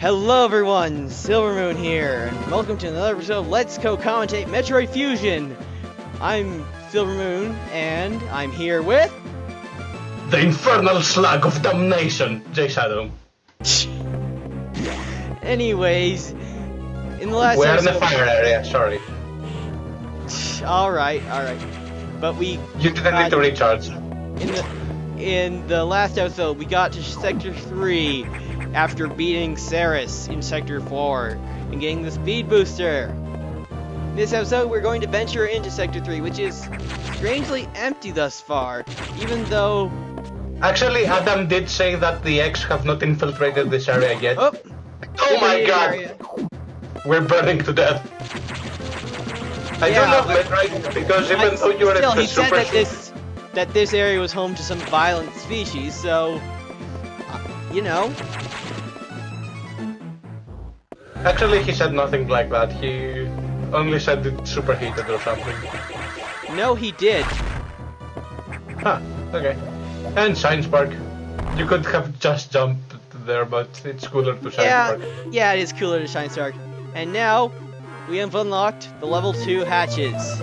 Hello everyone, Silvermoon here, and welcome to another episode of Let's Co-Commentate Metroid Fusion. I'm Silvermoon, and I'm here with... The Infernal Slug of Damnation, J Shadow. Anyways, in the last We're episode... in the fire area, sorry. Alright. But we... You didn't need to recharge. In the last episode, we got to Sector 3 after beating Ceres in Sector 4 and getting the speed booster. In this episode, we're going to venture into Sector 3, which is strangely empty thus far, even though... Actually, Adam did say that the X have not infiltrated this area yet. Oh my god! area. We're burning to death. I do love Metroid because even though you're still, at the he said super... that this area was home to some violent species, so... you know... Actually, he said nothing like that. He only said it's superheated or something. No, he did. Huh, okay. And Science Park. You could have just jumped there, but it's cooler to Science Park. Yeah, it is cooler to Science Park. And now, we have unlocked the level 2 hatches.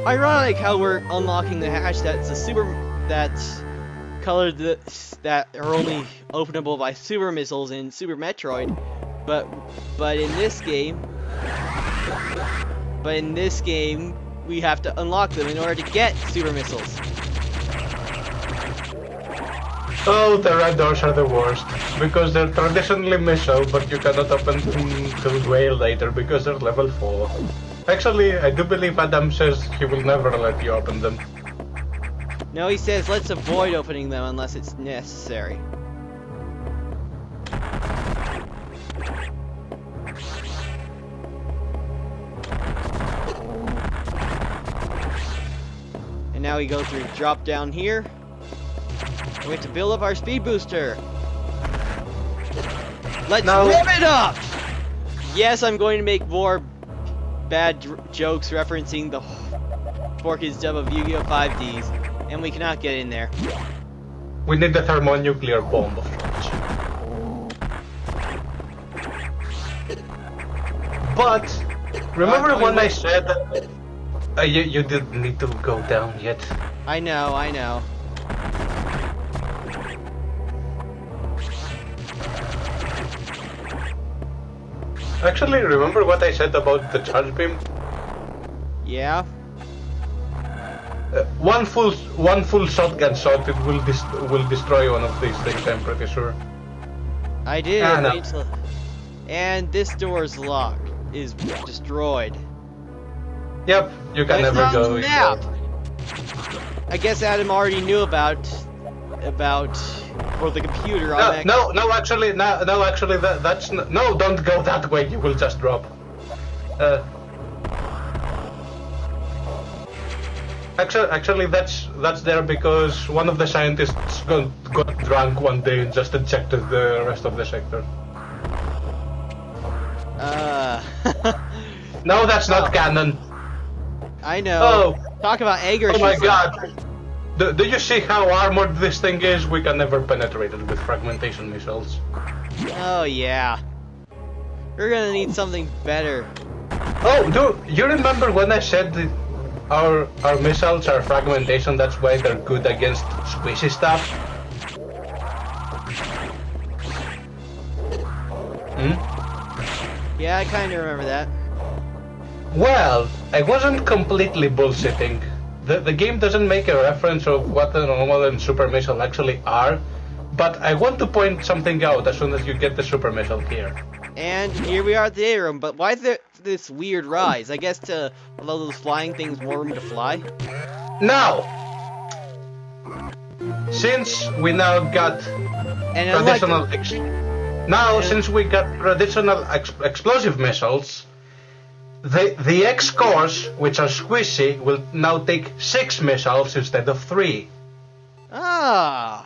Ironic how we're unlocking the hatch that's colored that are only openable by super missiles in Super Metroid. But in this game, we have to unlock them in order to get super missiles. Oh, the red doors are the worst, because they're traditionally missile, but you cannot open them till way later because they're level 4. Actually, I do believe Adam says he will never let you open them. No, he says let's avoid opening them unless it's necessary. And now we go through drop down here. We have to build up our speed booster. Let's rev it up! Yes, I'm going to make more bad jokes referencing the Fork's dub of Yu-Gi-Oh! 5Ds, and we cannot get in there. We need the thermonuclear bomb of sorts. But, remember when I said that you didn't need to go down yet? I know. Actually, remember what I said about the charge beam? Yeah? One full shotgun shot, it will destroy one of these things, I'm pretty sure. I did. No. And this door's locked. Is destroyed. Yep, you can never go. Map. I guess Adam already knew about for the computer on that. No, actually, that's no. Don't go that way. You will just drop. Actually, that's there because one of the scientists got drunk one day and just ejected the rest of the sector. No, that's not canon. I know. Oh. Talk about anger. Oh my god. Do you see how armored this thing is? We can never penetrate it with fragmentation missiles. Oh yeah. We're gonna need something better. Oh, do you remember when I said that our missiles are fragmentation, that's why they're good against squishy stuff? Yeah, I kinda remember that. Well, I wasn't completely bullshitting. The game doesn't make a reference of what the normal and super missile actually are, but I want to point something out as soon as you get the super missile here. And here we are at the A room, but why is there this weird rise? I guess to allow those flying things more room to fly? Now! Since we now got traditional... since we got traditional explosive missiles, the X cores, which are squishy, will now take 6 missiles instead of 3. Ah!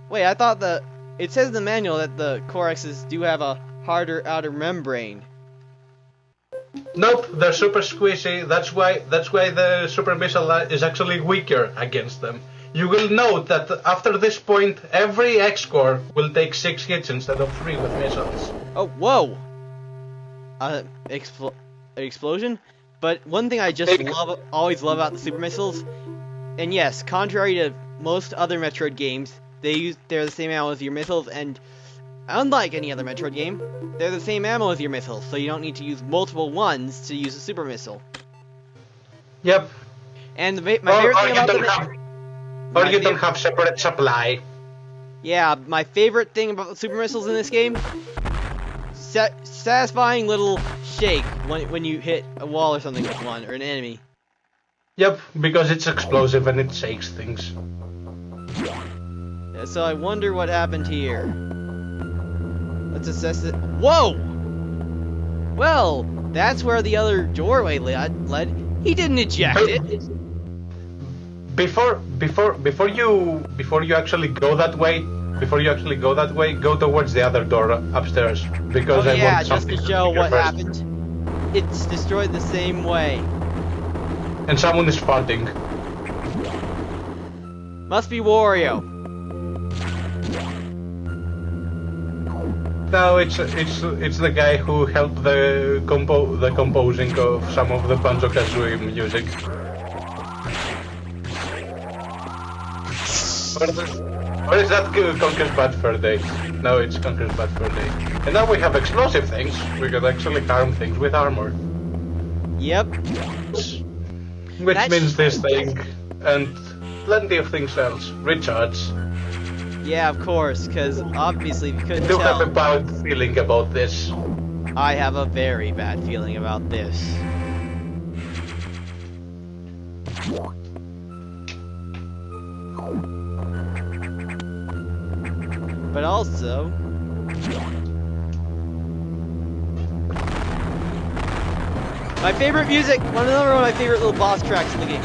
Wait, I thought it says in the manual that the core X's do have a harder outer membrane. Nope, they're super squishy. That's why the super missile is actually weaker against them. you will note that after this point, every X core will take 6 hits instead of 3 with missiles. Oh, whoa! Explosion? But one thing I just always love about the super missiles, and yes, contrary to most other Metroid games, they're the same ammo as your missiles, and unlike any other Metroid game, they're the same ammo as your missiles, so you don't need to use multiple ones to use a super missile. Yep. And my favorite thing about you don't have separate supply. Yeah, my favorite thing about the super missiles in this game, satisfying little shake when you hit a wall or something with one, or an enemy. Yep, because it's explosive and it shakes things. Yeah, so I wonder what happened here. Let's assess it. Whoa! Well, that's where the other doorway led. He didn't eject it. Before you actually go that way, go towards the other door upstairs, because I want just something to show what first. happened. It's destroyed the same way. And someone is farting. Must be Wario. No, it's the guy who helped the composing of some of the Banjo-Kazooie music. Where is that Conker's Bad Fur Day? No, it's Conker's Bad Fur Day. And now we have explosive things. We can actually harm things with armor. Yep. Which means this thing, and plenty of things else. Recharge. Yeah, of course, because obviously if you couldn't I do tell, have a bad feeling about this. I have a very bad feeling about this. But also... my favorite music! Another one of my favorite little boss tracks in the game.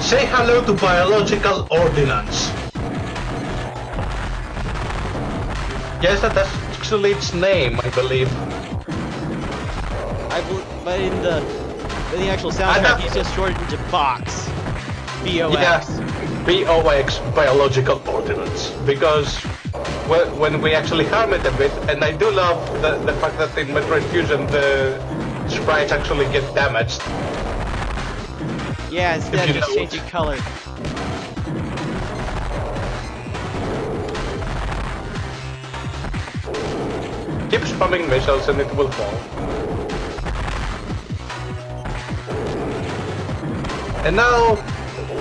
Say hello to Biological Ordnance. Yes, that's actually its name, I believe. But in the actual soundtrack, he's just shortened to B.O.X. B.O.X. Yeah, B.O.X. Biological Ordnance. Because when we actually harm it a bit, and I do love the fact that in Metroid Fusion the sprites actually get damaged. Yeah, instead of just changing color. Keep spamming missiles and it will fall. And now,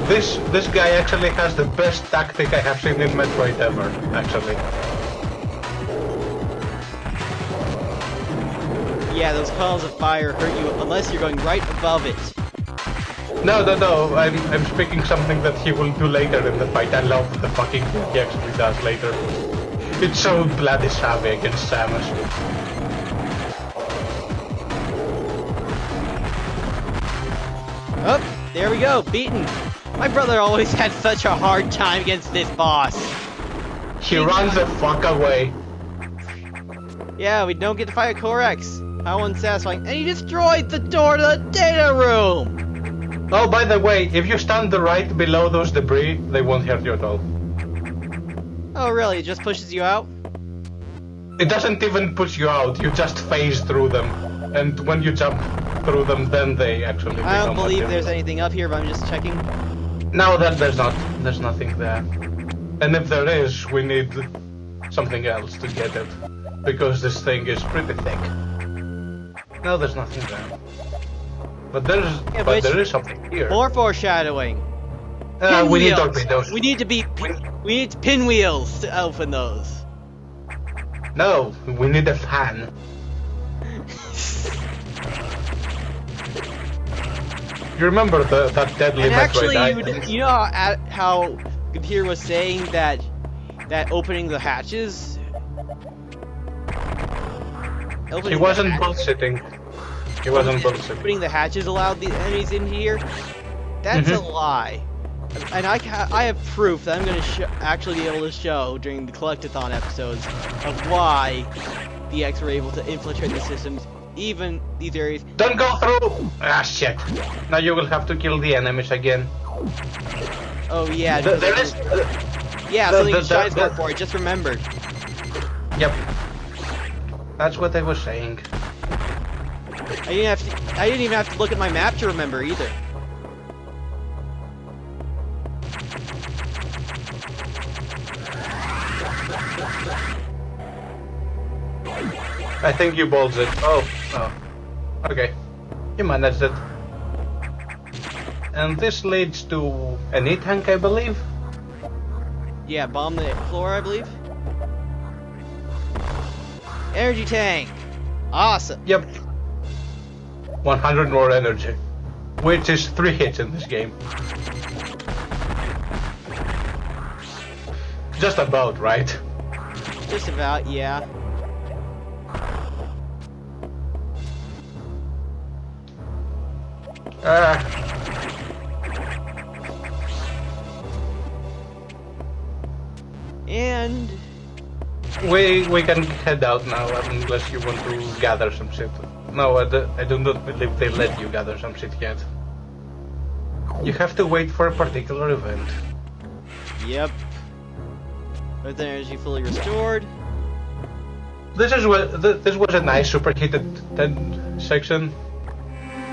this guy actually has the best tactic I have seen in Metroid ever, actually. Yeah, those columns of fire hurt you unless you're going right above it. No, I'm speaking something that he will do later in the fight. I love the fucking thing he actually does later. It's so bloody savvy against Samus. Oh, there we go, beaten. My brother always had such a hard time against this boss. He runs the fuck away. Yeah, we don't get to fight a Corex. How unsatisfying. And he destroyed the door to the data room! Oh, by the way, if you stand right below those debris, they won't hurt you at all. Oh, really? It just pushes you out? It doesn't even push you out, you just phase through them. And when you jump through them, then they actually I don't become believe material. there's anything up here, but I'm just checking. No, there's not. There's nothing there. And if there is, we need something else to get it. Because this thing is pretty thick. No, there's nothing there. But there is something here. More foreshadowing. We need torpedoes. We need pinwheels to open those. No, we need a fan. You remember that deadly and Metroid actually, you know how Gabir was saying that opening the hatches. He wasn't bullshitting. He wasn't bullshitting. Opening the hatches allowed the enemies in here. That's a lie. And I have proof that I'm going to actually be able to show during the Collectathon episodes of why the X were able to infiltrate the systems, even these areas. Don't go through! Ah, shit. Now you will have to kill the enemies again. Oh yeah. There is. Yeah, something to shine score for. I just remembered. Yep. That's what I was saying. I didn't even have to look at my map to remember either. I think you bowled it. Oh. Okay. You managed it. And this leads to an E-tank, I believe? Yeah, bomb the floor, I believe. Energy tank! Awesome! Yep. 100 more energy. Which is 3 hits in this game. Just about, right? Just about, yeah. And we can head out now unless you want to gather some shit. No, I do not believe they let you gather some shit yet. You have to wait for a particular event. Yep. With energy fully restored. This was a nice superheated 10 section.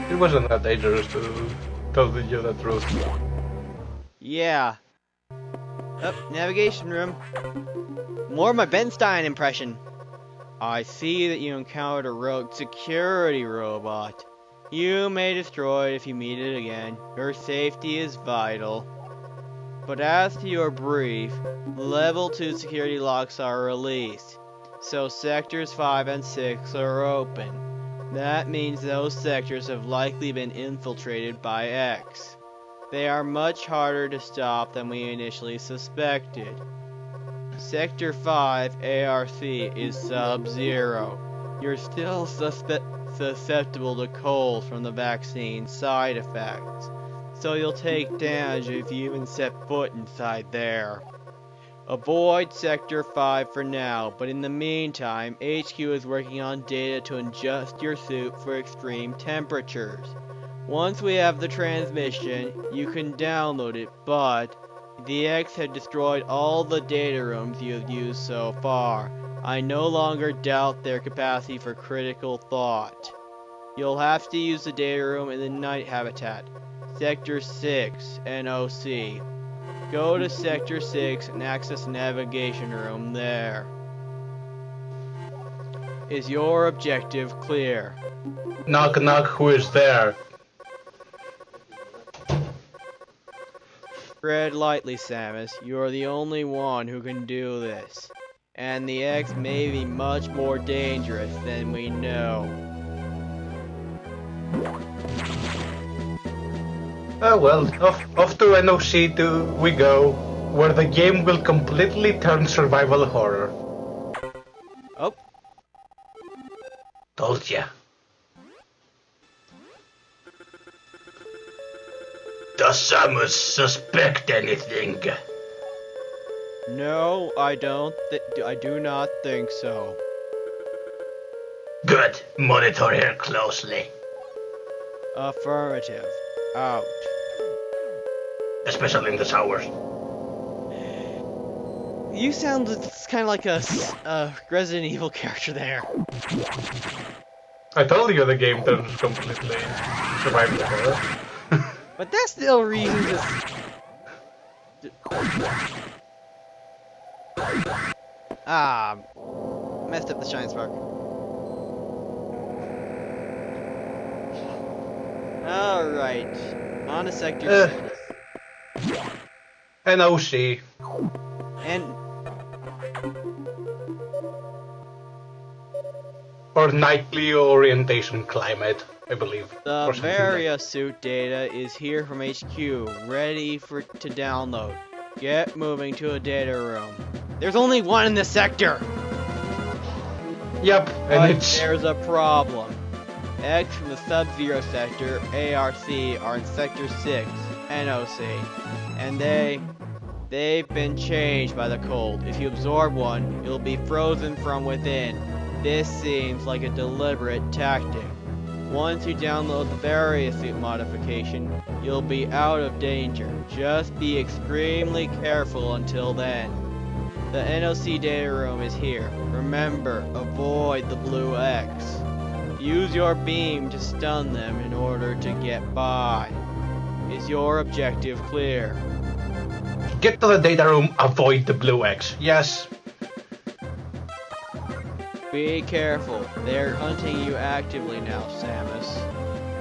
It wasn't that dangerous to tell you the truth. Yeah. Navigation room. More of my Benstein impression. I see that you encountered a rogue security robot. You may destroy it if you meet it again. Your safety is vital. But as to your brief, level 2 security locks are released. So sectors 5 and 6 are open. That means those sectors have likely been infiltrated by X. They are much harder to stop than we initially suspected. Sector 5 ARC is sub-zero. You're still susceptible to cold from the vaccine side effects, so you'll take damage if you even set foot inside there. Avoid Sector 5 for now, but in the meantime, HQ is working on data to adjust your suit for extreme temperatures. Once we have the transmission, you can download it, but the X had destroyed all the data rooms you have used so far. I no longer doubt their capacity for critical thought. You'll have to use the data room in the night habitat, Sector 6, NOC. Go to Sector 6 and access the navigation room there. Is your objective clear? Knock knock, who is there? Tread lightly, Samus. You are the only one who can do this. And the X may be much more dangerous than we know. Oh well, off to NOC we go, where the game will completely turn survival horror. Oh. Told ya. Does Samus suspect anything? No, I don't. I do not think so. Good. Monitor her closely. Affirmative. Out. Especially in the showers. You sound kind of like a Resident Evil character there. I told you the game turns completely survival horror. But that's still a reason to... messed up the shine spark. Alright, on to Sector 6. NOC. And... Or nightly orientation climate, I believe. The Varia suit data is here from HQ, ready to download. Get moving to a data room. There's only one in the sector! Yep, and but there's a problem. X from the Sub-Zero sector, ARC, are in Sector 6, NOC. And they've been changed by the cold. If you absorb one, you'll be frozen from within. This seems like a deliberate tactic. once you download the various suit modification, you'll be out of danger. Just be extremely careful until then. The NOC data room is here. Remember, avoid the blue X. Use your beam to stun them in order to get by. Is your objective clear? Get to the data room, avoid the blue X. Yes. Be careful. They're hunting you actively now, Samus.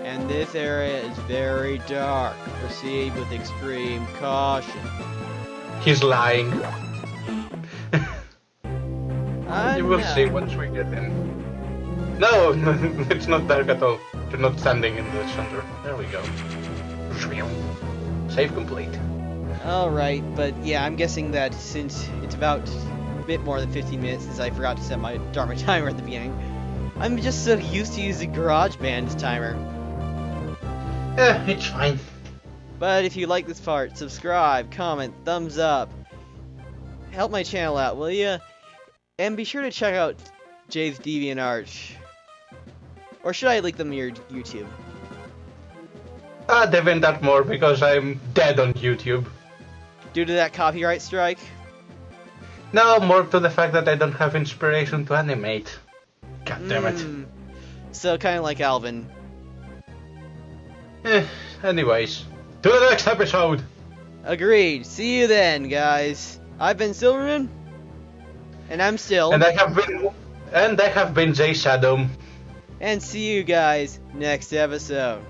And this area is very dark. Proceed with extreme caution. He's lying. You will see once we get in. No, it's not dark at all. You're not standing in the center. There we go. Save complete. Alright, but yeah, I'm guessing that since it's about a bit more than 15 minutes since I forgot to set my Dharma timer at the beginning, I'm just so used to using GarageBand's timer. It's fine. But if you like this part, subscribe, comment, thumbs up. Help my channel out, will ya? And be sure to check out Jay's Deviantart. Or should I link them to your YouTube? Deviantart more because I'm dead on YouTube. Due to that copyright strike? No, more to the fact that I don't have inspiration to animate. God damn it. So kind of like Alvin. Anyways, to the next episode! Agreed. See you then, guys. I've been Silverman. And I'm still. And I have been Jay Shadow. And see you guys next episode.